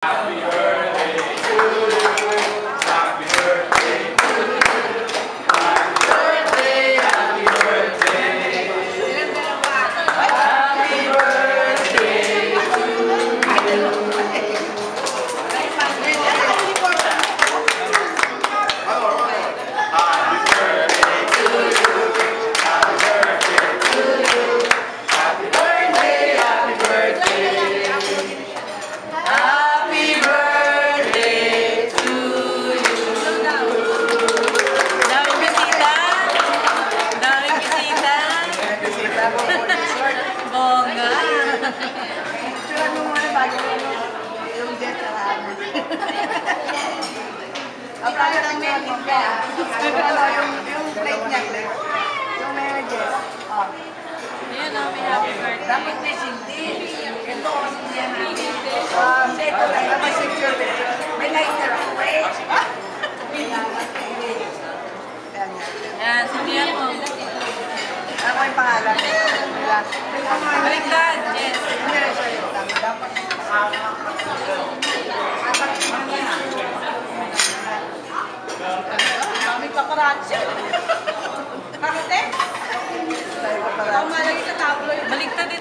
Happy birthday to you. Happy birthday to you. Happy birthday, happy birthday. Happy birthday to you. Happy birthday to you. Happy birthday to you. Happy birthday, happy birthday. Happy birthday to you. Daming bisita. Daming bisita. Bisita mo po ni Sir. Bongga. Picturean mo muna bago yung jet sa ano. Ang plano ng menu ka. Yung plate niya, plate. Yung may jet. Oh. Ayan o, may happy birthday. Dapat may sinti. Ito, sinti yan natin. Ito lang, may picture. May lighter. Ayan, sabihan mo. Ako yung pangalan. Baliktad, Jess. Dapat Kami paparazzi. Bakit eh? tayo pa Malagay sa tablo. Baliktad